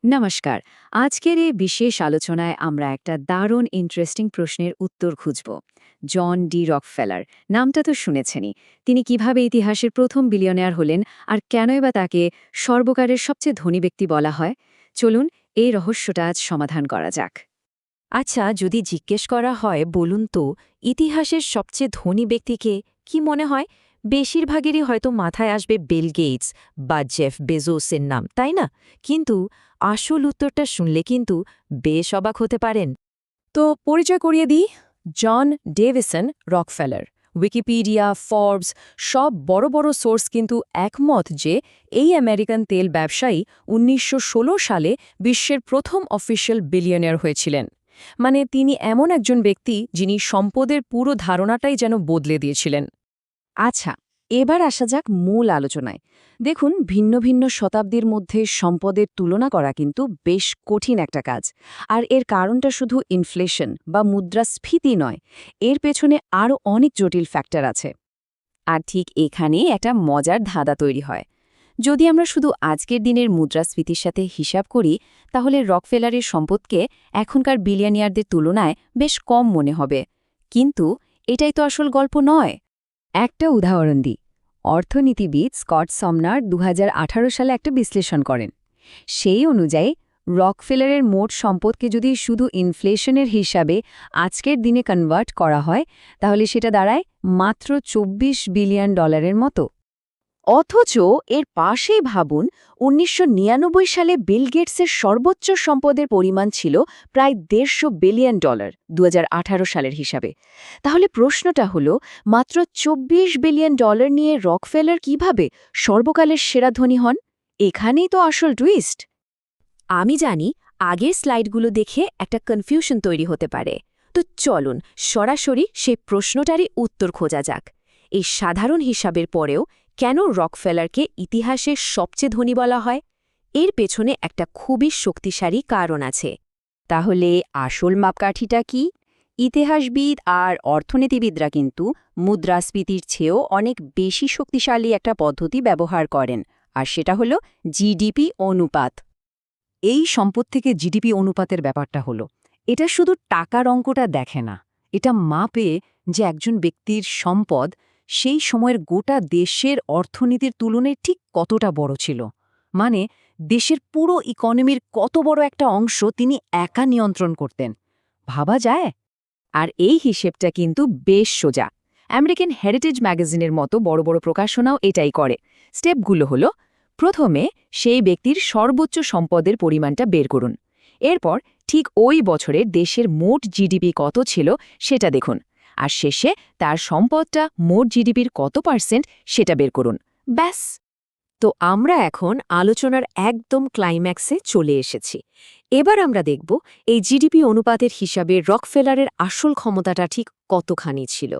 নমস্কার। আজকের এই বিশেষ আলোচনায় আমরা একটা দারুণ ইন্টারেস্টিং প্রশ্নের উত্তর খুঁজব। জন ডি রকফেলার নামটা তো শুনেছেনই। তিনি কিভাবে ইতিহাসের প্রথম বিলিয়নেয়ার হলেন আর কেনই বা তাকে সর্বকালের সবচেয়ে ধনী ব্যক্তি বলা হয়? চলুন এই রহস্যটা আজ সমাধান করা যাক। আচ্ছা, যদি জিজ্ঞেস করা হয় বলুন তো ইতিহাসের সবচেয়ে ধনী ব্যক্তিকে, কি মনে হয়? বেশিরভাগেরই হয়তো মাথায় আসবে বিল গেটস বা জেফ বেজোসের নাম, তাই না? কিন্তু আসল উত্তরটা শুনলে কিন্তু বেশ অবাক হতে পারেন। তো পরিচয় করিয়ে দিই। জন ডেভিসন রকফেলার। উইকিপিডিয়া, ফর্বস সব বড় বড় সোর্স কিন্তু একমত যে এই আমেরিকান তেল ব্যবসায়ী ১৯১৬ সালে বিশ্বের প্রথম অফিসিয়াল বিলিয়নিয়ার হয়েছিলেন। মানে তিনি এমন একজন ব্যক্তি যিনি সম্পদের পুরো ধারণাটাই যেন বদলে দিয়েছিলেন। আচ্ছা, এবার আসা যাক মূল আলোচনায়। দেখুন, ভিন্ন ভিন্ন শতাব্দীর মধ্যে সম্পদের তুলনা করা কিন্তু বেশ কঠিন একটা কাজ। আর এর কারণটা শুধু ইনফ্লেশন বা মুদ্রাস্ফীতি নয়, এর পেছনে আরও অনেক জটিল ফ্যাক্টর আছে। আর ঠিক এখানেই একটা মজার ধাঁধা তৈরি হয়। যদি আমরা শুধু আজকের দিনের মুদ্রাস্ফীতির সাথে হিসাব করি, তাহলে রকফেলারের সম্পদকে এখনকার বিলিয়নিয়ারদের তুলনায় বেশ কম মনে হবে। কিন্তু এটাই তো আসল গল্প নয়। একটা উদাহরণ দিই। অর্থনীতিবিদ স্কট সমনার ২০১৮ সালে একটা বিশ্লেষণ করেন। সেই অনুযায়ী রকফেলারের মোট সম্পদকে যদি শুধু ইনফ্লেশনের হিসাবে আজকের দিনে কনভার্ট করা হয়, তাহলে সেটা দাঁড়ায় মাত্র $২৪ বিলিয়ন মতো। অথচ এর পাশেই ভাবুন, ১৯৯৯ সালে বিল গেটসের সর্বোচ্চ সম্পদের পরিমাণ ছিল প্রায় $১৫০ বিলিয়ন ২০১৮ সালের হিসাবে। তাহলে প্রশ্নটা হলো, মাত্র $২৪ বিলিয়ন নিয়ে রকফেলার কিভাবে সর্বকালের সেরা ধনী হন? এখানেই তো আসল টুইস্ট। আমি জানি আগের স্লাইডগুলো দেখে একটা কনফিউশন তৈরি হতে পারে। তো চলুন সরাসরি সেই প্রশ্নটারই উত্তর খোঁজা যাক। এই সাধারণ হিসাবের পরেও কেন রকফেলারকে ইতিহাসের সবচেয়ে ধনী বলা হয়? এর পেছনে একটা খুবই শক্তিশালী কারণ আছে। তাহলে আসল মাপকাঠিটা কি? ইতিহাসবিদ আর অর্থনীতিবিদরা কিন্তু মুদ্রাস্ফীতির চেয়েও অনেক বেশি শক্তিশালী একটা পদ্ধতি ব্যবহার করেন, আর সেটা হলো জিডিপি অনুপাত। এই সম্পদ থেকে জিডিপি অনুপাতের ব্যাপারটা হলো, এটা শুধু টাকার অঙ্কটা দেখে না, এটা মাপে যে একজন ব্যক্তির সম্পদ সেই সময়ের গোটা দেশের অর্থনীতির তুলনায় ঠিক কতটা বড় ছিল। মানে দেশের পুরো ইকোনমির কত বড় একটা অংশ তিনি একা নিয়ন্ত্রণ করতেন। ভাবা যায়? আর এই হিসেবটা কিন্তু বেশ সোজা। আমেরিকান হেরিটেজ ম্যাগাজিনের মতো বড় বড় প্রকাশনাও এটাই করে। স্টেপগুলো হলো, প্রথমে সেই ব্যক্তির সর্বোচ্চ সম্পদের পরিমাণটা বের করুন। এরপর ঠিক ওই বছরে দেশের মোট জিডিপি কত ছিল সেটা দেখুন। আর শেষে তার সম্পদটা মোট জিডিপির কত পার্সেন্ট সেটা বের করুন। ব্যাস। তো আমরা এখন আলোচনার একদম ক্লাইম্যাক্সে চলে এসেছি। এবার আমরা দেখব এই জিডিপি অনুপাতের হিসাবে রকফেলারের আসল ক্ষমতাটা ঠিক কতখানি ছিল।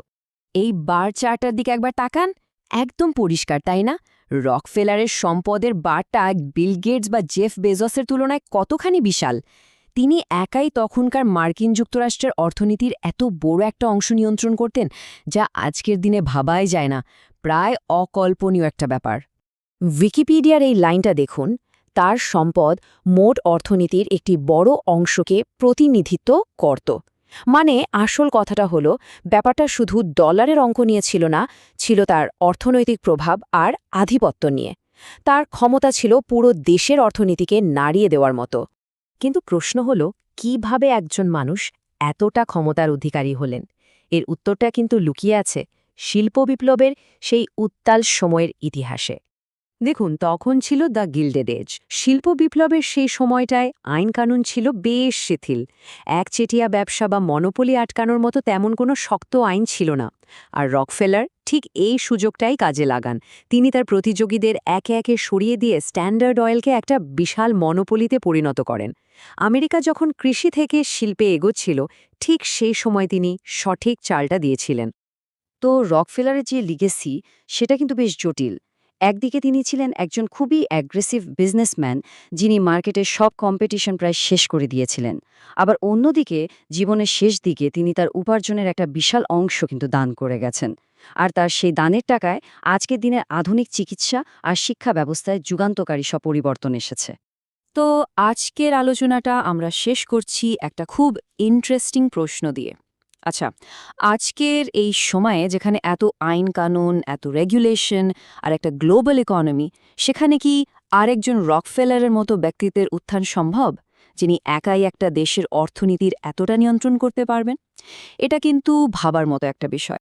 এই বার চার্টার দিকে একবার তাকান। একদম পরিষ্কার, তাই না? রকফেলারের সম্পদের বারটা বিল গেটস বা জেফ বেজসের তুলনায় কতখানি বিশাল। তিনি একাই তখনকার মার্কিন যুক্তরাষ্ট্রের অর্থনীতির এত বড় একটা অংশ নিয়ন্ত্রণ করতেন, যা আজকের দিনে ভাবাই যায় না। প্রায় অকল্পনীয় একটা ব্যাপার। উইকিপিডিয়ার এই লাইনটা দেখুন, তার সম্পদ মোট অর্থনীতির একটি বড় অংশকে প্রতিনিধিত্ব করত। মানে আসল কথাটা হলো, ব্যাপারটা শুধু ডলারের অঙ্ক নিয়ে ছিল না, ছিল তার অর্থনৈতিক প্রভাব আর আধিপত্য নিয়ে। তার ক্ষমতা ছিল পুরো দেশের অর্থনীতিকে নাড়িয়ে দেওয়ার মতো। কিন্তু প্রশ্ন হলো, কিভাবে একজন মানুষ এতটা ক্ষমতার অধিকারী হলেন? এর উত্তরটা কিন্তু লুকিয়ে আছে শিল্প বিপ্লবের সেই উত্তাল সময়ের ইতিহাসে। দেখুন, তখন ছিল দ্য গিল্ডেড এজ। শিল্প বিপ্লবের সেই সময়টায় আইনকানুন ছিল বেশ শিথিল। একচেটিয়া ব্যবসা বা মনোপলি আটকানোর মতো তেমন কোনো শক্ত আইন ছিল না। আর রকফেলার ঠিক এই সুযোগটাই কাজে লাগান। তিনি তার প্রতিযোগীদের একে একে সরিয়ে দিয়ে স্ট্যান্ডার্ড অয়েলকে একটা বিশাল মনোপলিতে পরিণত করেন। আমেরিকা যখন কৃষি থেকে শিল্পে এগোচ্ছিল, ঠিক সেই সময় তিনি সঠিক চালটা দিয়েছিলেন। তো রকফেলারের যে লিগেসি, সেটা কিন্তু বেশ জটিল। একদিকে তিনি ছিলেন একজন খুবই অ্যাগ্রেসিভ বিজনেসম্যান, যিনি মার্কেটের সব কম্পিটিশন প্রায় শেষ করে দিয়েছিলেন। আবার অন্যদিকে জীবনের শেষ দিকে তিনি তার উপার্জনের একটা বিশাল অংশ কিন্তু দান করে গেছেন। আর তার সেই দানের টাকায় আজকের দিনের আধুনিক চিকিৎসা আর শিক্ষা ব্যবস্থায় যুগান্তকারী সব পরিবর্তন এসেছে। তো আজকের আলোচনাটা আমরা শেষ করছি একটা খুব ইন্টারেস্টিং প্রশ্ন দিয়ে। আচ্ছা, আজকের এই সময়ে যেখানে এত আইন কানুন, এত রেগুলেশন আর একটা গ্লোবাল ইকোনমি, সেখানে কি আরেকজন রকফেলারের মতো ব্যক্তিত্বের উত্থান সম্ভব, যিনি একাই একটা দেশের অর্থনীতির এতটা নিয়ন্ত্রণ করতে পারবেন? এটা কিন্তু ভাবার মতো একটা বিষয়।